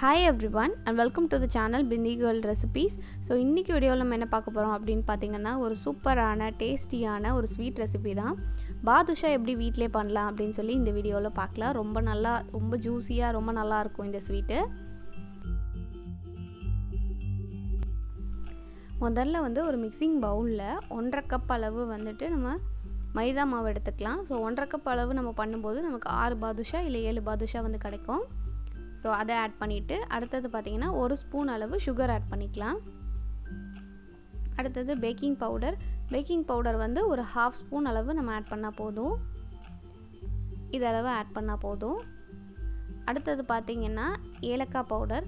Hi everyone and welcome to the channel Bindigirl recipes. So இன்னைக்கு வீடியோல நம்ம என்ன பார்க்க போறோம் அப்படினு பாத்தீங்கன்னா ஒரு சூப்பரான டேஸ்டியான ஒரு ஸ்வீட் ரெசிபி தான். பாதுஷா எப்படி வீட்லயே பண்ணலாம் அப்படினு சொல்லி இந்த வீடியோல பார்க்கலாம். ரொம்ப ஜூசியா ரொம்ப நல்லா இருக்கும் இந்த ஸ்வீட். முதல்ல வந்து ஒரு மிக்சிங் பவுல்ல 1.5 கப் அளவு வந்துட்டு நம்ம மைதா மாவு எடுத்துக்கலாம். ஸோ 1.5 கப் அளவு நம்ம பண்ணும்போது நமக்கு 6 பாதுஷா இல்லை 7 பாதுஷா வந்து கிடைக்கும். ஸோ அதை ஆட் பண்ணிவிட்டு அடுத்தது பார்த்திங்கன்னா 1 ஸ்பூன் அளவு சுகர் ஆட் பண்ணிக்கலாம். அடுத்தது பேக்கிங் பவுடர் வந்து ஒரு 1/2 ஸ்பூன் அளவு நம்ம ஆட் பண்ணால் போதும். இதளவு ஆட் பண்ணால் போதும். அடுத்தது பார்த்திங்கன்னா ஏலக்காய் பவுடர்.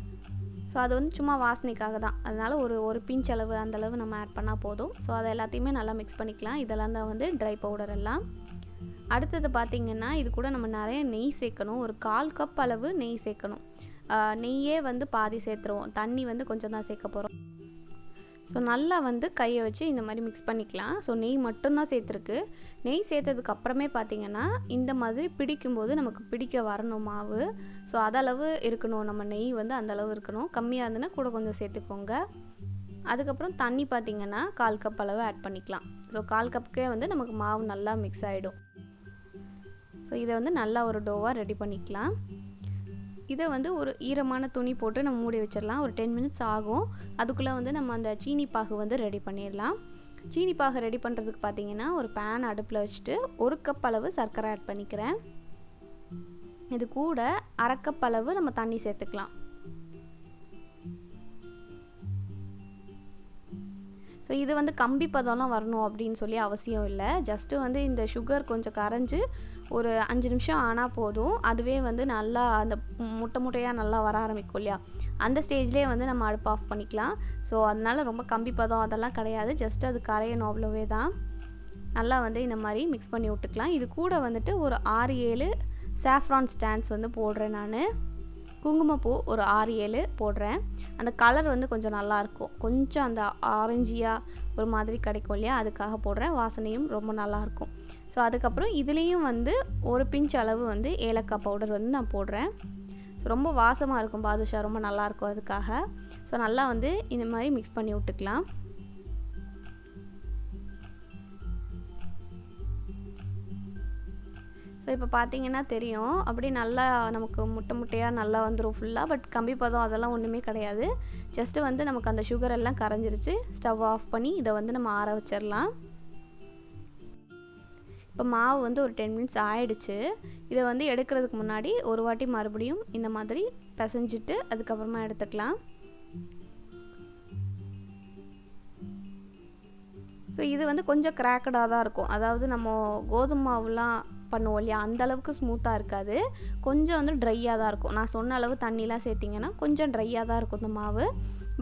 ஸோ அது வந்து சும்மா வாசனைக்காக தான், அதனால் ஒரு பிஞ்ச் அளவு அந்தளவு நம்ம ஆட் பண்ணால் போதும். ஸோ அதை எல்லாத்தையுமே நல்லா மிக்ஸ் பண்ணிக்கலாம். இதெல்லாம் தான் வந்து ட்ரை பவுடர் எல்லாம். அடுத்தது பார்த்திங்கன்னா இது கூட நம்ம நிறைய நெய் சேர்க்கணும். ஒரு 1/4 கப் அளவு நெய் சேர்க்கணும். நெய்யே வந்து பாதி சேர்த்துருவோம், தண்ணி வந்து கொஞ்சம் தான் சேர்க்க போகிறோம். ஸோ நல்லா வந்து கையை வச்சு இந்த மாதிரி மிக்ஸ் பண்ணிக்கலாம். ஸோ நெய் மட்டும்தான் சேர்த்துருக்கு. நெய் சேர்த்ததுக்கு அப்புறமே பார்த்திங்கன்னா இந்த மாதிரி பிடிக்கும்போது நமக்கு பிடிக்க வரணும் மாவு. ஸோ அதளவு இருக்கணும், நம்ம நெய் வந்து அந்தளவு இருக்கணும். கம்மியாக இருந்துன்னா கூட கொஞ்சம் சேர்த்துக்கோங்க. அதுக்கப்புறம் தண்ணி பார்த்திங்கன்னா 1/4 கப் அளவு ஆட் பண்ணிக்கலாம். ஸோ 1/4 கப்புக்கே வந்து நமக்கு மாவு நல்லா மிக்ஸ் ஆகிடும். ஸோ இதை வந்து நல்லா ஒரு டோவாக ரெடி பண்ணிக்கலாம். இதை வந்து ஒரு ஈரமான துணி போட்டு நம்ம மூடி வச்சிடலாம். ஒரு 10 மினிட்ஸ் ஆகும். அதுக்குள்ளே வந்து நம்ம அந்த சீனி பாகு வந்து ரெடி பண்ணிடலாம். சீனி பாகு ரெடி பண்ணுறதுக்கு பார்த்திங்கன்னா ஒரு பேன் அடுப்பில் வச்சுட்டு 1 கப் அளவு சர்க்கரை ஆட் பண்ணிக்கிறேன். இது கூட 1/2 கப் அளவு நம்ம தண்ணி சேர்த்துக்கலாம். ஸோ இது வந்து கம்பி பதம்லாம் வரணும் அப்படின்னு சொல்லி அவசியம் இல்லை. ஜஸ்ட்டு வந்து இந்த சுகர் கொஞ்சம் கரைஞ்சி ஒரு 5 நிமிஷம் ஆனால் போதும். அதுவே வந்து நல்லா அந்த முட்டையாக நல்லா வர ஆரம்பிக்கும் இல்லையா, அந்த ஸ்டேஜ்லேயே வந்து நம்ம அடுப்பு ஆஃப் பண்ணிக்கலாம். ஸோ அதனால் ரொம்ப கம்பி பதம் அதெல்லாம் கிடையாது, ஜஸ்ட் அது கரையணும் அவ்வளோவே தான். நல்லா வந்து இந்த மாதிரி மிக்ஸ் பண்ணி விட்டுக்கலாம். இது கூட வந்துட்டு ஒரு 6-7 சாஃப்ரான் ஸ்டாண்ட்ஸ் வந்து போடுறேன். நான் குங்குமப்பூ ஒரு 6-7 போடுறேன். அந்த கலர் வந்து கொஞ்சம் நல்லாயிருக்கும், கொஞ்சம் அந்த ஆரஞ்சியாக ஒரு மாதிரி கிடைக்கும் இல்லையா, அதுக்காக போடுறேன். வாசனையும் ரொம்ப நல்லாயிருக்கும். ஸோ அதுக்கப்புறம் இதுலேயும் வந்து ஒரு பிஞ்ச் அளவு வந்து ஏலக்காய் பவுடர் வந்து நான் போடுறேன். ஸோ ரொம்ப வாசமாக இருக்கும் பாதுஷா, ரொம்ப நல்லாயிருக்கும் அதுக்காக. ஸோ நல்லா வந்து இந்த மாதிரி மிக்ஸ் பண்ணி விட்டுக்கலாம். ஸோ இப்போ பார்த்திங்கன்னா தெரியும், அப்படி நல்லா நமக்கு முட்டையாக நல்லா வந்துடும் ஃபுல்லாக. பட் கம்பி பதம் அதெல்லாம் ஒன்றுமே கிடையாது. ஜஸ்ட்டு வந்து நமக்கு அந்த சுகர் எல்லாம் கரைஞ்சிருச்சு. ஸ்டவ் ஆஃப் பண்ணி இதை வந்து நம்ம ஆற வச்சிடலாம். இப்போ மாவு வந்து ஒரு 10 மினிட்ஸ் ஆயிடுச்சு. இதை வந்து எடுக்கிறதுக்கு முன்னாடி ஒரு வாட்டி மறுபடியும் இந்த மாதிரி பிசைஞ்சிட்டு அதுக்கப்புறமா எடுத்துக்கலாம். ஸோ இது வந்து கொஞ்சம் கிராக்கடாக தான் இருக்கும். அதாவது நம்ம கோதுமை மாவுலாம் பண்ணுவோம் இல்லையா, அந்தளவுக்கு ஸ்மூத்தாக இருக்காது, கொஞ்சம் வந்து ட்ரையாக தான் இருக்கும். நான் சொன்ன அளவு தண்ணிலாம் சேர்த்திங்கன்னா கொஞ்சம் ட்ரையாக தான் இருக்கும் இந்த மாவு.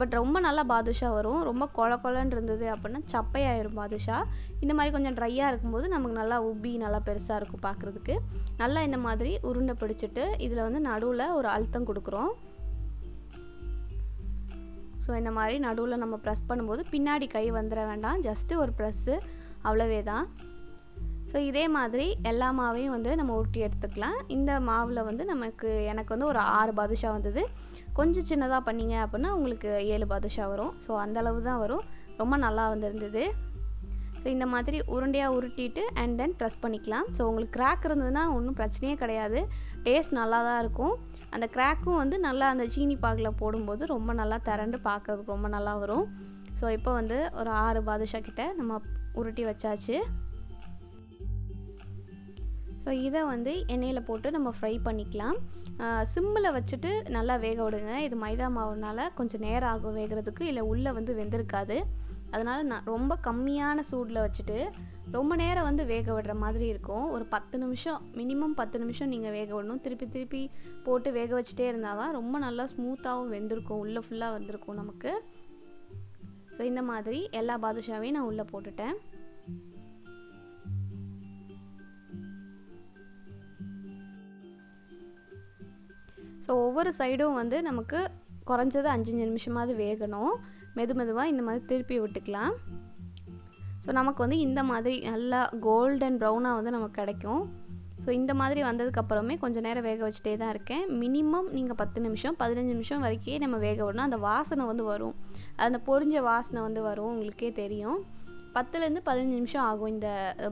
பட் ரொம்ப நல்லா பாதுஷா வரும். ரொம்ப கொலன்னு இருந்தது அப்படின்னா சப்பையாயிரும் பாதுஷா. இந்த மாதிரி கொஞ்சம் ட்ரையாக இருக்கும்போது நமக்கு நல்லா உப்பி நல்லா பெருசாக இருக்கும் பார்க்குறதுக்கு. நல்லா இந்த மாதிரி உருண்டை பிடிச்சிட்டு இதில் வந்து நடுவில் ஒரு அழுத்தம் கொடுக்குறோம். ஸோ இந்த மாதிரி நடுவில் நம்ம ப்ரெஸ் பண்ணும்போது பின்னாடி கை வந்துட வேண்டாம், ஜஸ்ட்டு ஒரு ப்ரெஸ்ஸு அவ்வளவே தான். ஸோ இதே மாதிரி எல்லா மாவையும் வந்து நம்ம உருட்டி எடுத்துக்கலாம். இந்த மாவில் வந்து எனக்கு வந்து ஒரு 6 பாதுஷா வந்தது. கொஞ்சம் சின்னதாக பண்ணிங்க அப்படின்னா உங்களுக்கு 7 பாதுஷா வரும். ஸோ அந்தளவு தான் வரும். ரொம்ப நல்லா வந்திருந்தது. ஸோ இந்த மாதிரி உருண்டையாக உருட்டிட்டு அண்ட் தென் ப்ரெஸ் பண்ணிக்கலாம். ஸோ உங்களுக்கு கிராக் இருந்ததுன்னா ஒன்றும் பிரச்சனையே கிடையாது, டேஸ்ட் நல்லா தான் இருக்கும். அந்த கிராக்கும் வந்து நல்லா அந்த சீனி பாகில் போடும்போது ரொம்ப நல்லா திரண்டு பார்க்கறதுக்கு ரொம்ப நல்லா வரும். ஸோ இப்போ வந்து ஒரு 6 பாதுஷா கிட்ட நம்ம உருட்டி வச்சாச்சு. ஸோ இதை வந்து எண்ணெயில் போட்டு நம்ம ஃப்ரை பண்ணிக்கலாம். சிம்மில் வச்சுட்டு நல்லா வேக விடுங்க. இது மைதா மாவுனால கொஞ்சம் நேரம் ஆகும் வேகிறதுக்கு, இல்லை உள்ளே வந்து வெந்திருக்காது. அதனால் நான் ரொம்ப கம்மியான சூடில் வச்சுட்டு ரொம்ப நேரம் வந்து வேக விடுற மாதிரி இருக்கும். ஒரு 10 நிமிஷம், மினிமம் 10 நிமிஷம் நீங்கள் வேக விடணும். திருப்பி போட்டு வேக வச்சுட்டே இருந்தால் தான் ரொம்ப நல்லா ஸ்மூத்தாகவும் வெந்திருக்கும், உள்ளே ஃபுல்லாக வந்திருக்கும் நமக்கு. ஸோ இந்த மாதிரி எல்லா பாதுஷாவையும் நான் உள்ளே போட்டுட்டேன். ஸோ ஒவ்வொரு சைடும் வந்து நமக்கு குறைஞ்சது 5 நிமிஷமாவது வேகணும். மெதுவாக இந்த மாதிரி திருப்பி விட்டுக்கலாம். ஸோ நமக்கு வந்து இந்த மாதிரி நல்லா கோல்டன் ப்ரௌனாக வந்து நமக்கு கிடைக்கும். ஸோ இந்த மாதிரி வந்ததுக்கப்புறமே கொஞ்சம் நேரம் வேக வச்சுட்டே தான் இருக்கேன். மினிமம் நீங்கள் 10 நிமிஷம் 15 நிமிஷம் வரைக்கும் நம்ம வேக விடணும். அந்த வாசனை வந்து வரும், அந்த பொரிஞ்ச வாசனை வந்து வரும், உங்களுக்கே தெரியும். 10லேருந்து 15 நிமிஷம் ஆகும் இந்த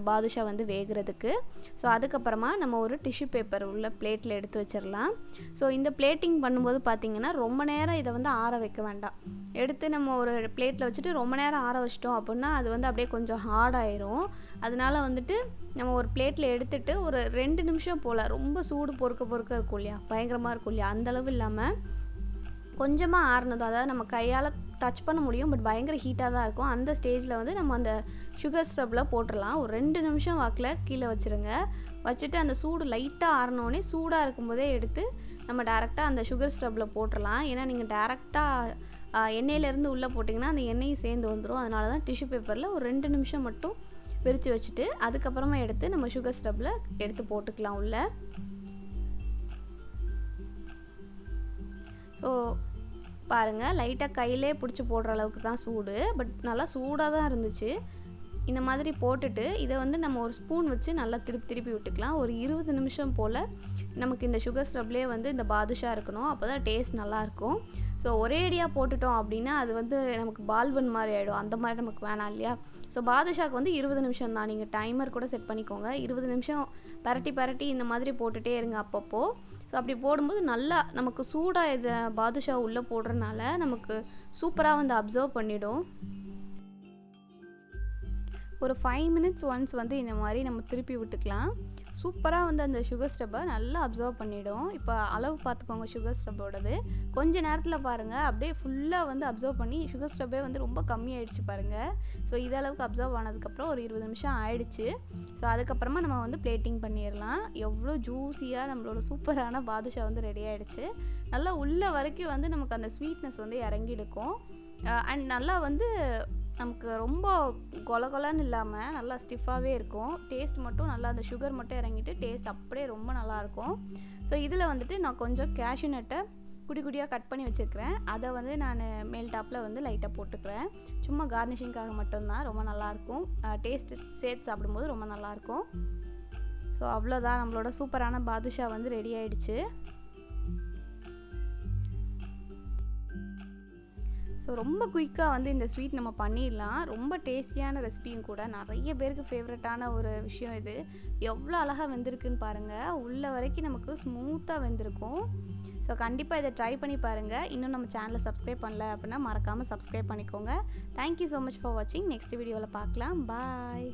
பாதுஷா வந்து வேகிறதுக்கு. ஸோ அதுக்கப்புறமா நம்ம ஒரு டிஷ்யூ பேப்பர் உள்ள பிளேட்டில் எடுத்து வச்சிடலாம். ஸோ இந்த பிளேட்டிங் பண்ணும்போது பார்த்திங்கன்னா ரொம்ப நேரம் இதை வந்து ஆற வைக்க வேண்டாம். எடுத்து நம்ம ஒரு பிளேட்டில் வச்சுட்டு ரொம்ப நேரம் ஆற வச்சிட்டோம் அப்படின்னா அது வந்து அப்படியே கொஞ்சம் ஹார்டாயிரும். அதனால வந்துட்டு நம்ம ஒரு பிளேட்டில் எடுத்துகிட்டு ஒரு 2 நிமிஷம் போல், ரொம்ப சூடு பொறுக்க இருக்கும் இல்லையா, பயங்கரமாக இருக்கும் இல்லையா, அந்தளவு இல்லாமல் கொஞ்சமாக ஆறுனதும், அதாவது நம்ம கையால் டச் பண்ண முடியும், பட் பயங்கர ஹீட்டாக தான் இருக்கும். அந்த ஸ்டேஜில் வந்து நம்ம அந்த சுகர் ஸ்டப்பில் போட்டுடலாம். ஒரு 2 நிமிஷம் வாக்கில் கீழே வச்சுருங்க. வச்சுட்டு அந்த சூடு லைட்டாக ஆறினோடனே சூடாக இருக்கும்போதே எடுத்து நம்ம டேரெக்டாக அந்த சுகர் ஸ்டப்பில் போட்டுடலாம். ஏன்னா நீங்கள் டேரெக்டாக எண்ணெயிலேருந்து உள்ளே போட்டிங்கன்னா அந்த எண்ணெயும் சேர்ந்து வந்துடும். அதனால தான் டிஷ்யூ பேப்பரில் ஒரு 2 நிமிஷம் மட்டும் பிரித்து வச்சுட்டு அதுக்கப்புறமா எடுத்து நம்ம சுகர் ஸ்டப்பில் எடுத்து போட்டுக்கலாம் உள்ளே. ஸோ பாருங்கள், லைட்டாக கையிலே பிடிச்சி போடுற அளவுக்கு தான் சூடு, பட் நல்லா சூடாக தான் இருந்துச்சு. இந்த மாதிரி போட்டுட்டு இதை வந்து நம்ம ஒரு ஸ்பூன் வச்சு நல்லா திருப்பி விட்டுக்கலாம். ஒரு 20 நிமிஷம் போல் நமக்கு இந்த சுகர் ஸ்டப்லேயே வந்து இந்த பாதுஷா இருக்கணும். அப்போ தான் டேஸ்ட் நல்லாயிருக்கும். ஸோ ஒரேடியாக போட்டுட்டோம் அப்படின்னா அது வந்து நமக்கு பால்பன் மாதிரி ஆகிடும். அந்த மாதிரி நமக்கு வேணாம் இல்லையா. ஸோ பாதுஷாக்கு வந்து 20 நிமிஷம் தான். நீங்கள் டைமர் கூட செட் பண்ணிக்கோங்க. 20 நிமிஷம் பரட்டி இந்த மாதிரி போட்டுகிட்டே இருங்க அப்பப்போ. ஸோ அப்படி போடும்போது நல்லா நமக்கு சூடாக இதை பாதுஷா உள்ளே போடுறதுனால நமக்கு சூப்பராக வந்து அப்சர்வ் பண்ணிடும். ஒரு 5 மினிட்ஸ் ஒன்ஸ் வந்து இந்த மாதிரி நம்ம திருப்பி விட்டுக்கலாம். சூப்பராக வந்து அந்த சுகர் ஸ்டப்பை நல்லா அப்சர்வ் பண்ணிவிடும். இப்போ அளவு பார்த்துக்கோங்க சுகர் ஸ்டப்போடது. கொஞ்ச நேரத்தில் பாருங்கள் அப்படியே ஃபுல்லாக வந்து அப்சர்வ் பண்ணி சுகர் ஸ்டப்பே வந்து ரொம்ப கம்மியாயிடுச்சு பாருங்கள். ஸோ இதளவுக்கு அப்சர்வ் ஆனதுக்கப்புறம் ஒரு 20 நிமிஷம் ஆயிடுச்சு. ஸோ அதுக்கப்புறமா நம்ம வந்து பிளேட்டிங் பண்ணிடலாம். எவ்வளோ ஜூஸியாக நம்மளோட சூப்பரான பாதுஷா வந்து ரெடி ஆகிடுச்சு. நல்லா உள்ள வரைக்கும் வந்து நமக்கு அந்த ஸ்வீட்னஸ் வந்து இறங்கிடுக்கும். அண்ட் நல்லா வந்து நமக்கு ரொம்ப கொலன்னு இல்லாமல் நல்லா ஸ்டிஃபாகவே இருக்கும். டேஸ்ட் மட்டும் நல்லா அந்த சுகர் மட்டும் இறங்கிட்டு டேஸ்ட் அப்படியே ரொம்ப நல்லாயிருக்கும். ஸோ இதில் வந்துட்டு நான் கொஞ்சம் கேஷ்யூ நட்டை குடியாக கட் பண்ணி வச்சுருக்கிறேன். அதை வந்து நான் மேல் டாப்பில் வந்து லைட்டாக போட்டுக்கிறேன். சும்மா கார்னிஷிங்காக மட்டும்தான். ரொம்ப நல்லாயிருக்கும். டேஸ்ட்டு சேர்த்து சாப்பிடும்போது ரொம்ப நல்லாயிருக்கும். ஸோ அவ்வளோதான், நம்மளோட சூப்பரான பாதுஷா வந்து ரெடி ஆகிடுச்சு. ஸோ ரொம்ப குயிக்காக வந்து இந்த ஸ்வீட் நம்ம பண்ணிடலாம். ரொம்ப டேஸ்டியான ரெசிபியும் கூட. நிறைய பேருக்கு ஃபேவரட்டான ஒரு விஷயம் இது. எவ்வளோ அழகாக வெந்திருக்குன்னு பாருங்கள். உள்ள வரைக்கும் நமக்கு ஸ்மூத்தாக வெந்திருக்கும். ஸோ கண்டிப்பாக இதை ட்ரை பண்ணி பாருங்கள். இன்னும் நம்ம சேனலை சப்ஸ்கிரைப் பண்ணல அப்படின்னா மறக்காமல் சப்ஸ்கிரைப் பண்ணிக்கோங்க. தேங்க்யூ ஸோ மச் ஃபார் வாட்சிங். நெக்ஸ்ட் வீடியோவில் பார்க்கலாம். பாய்.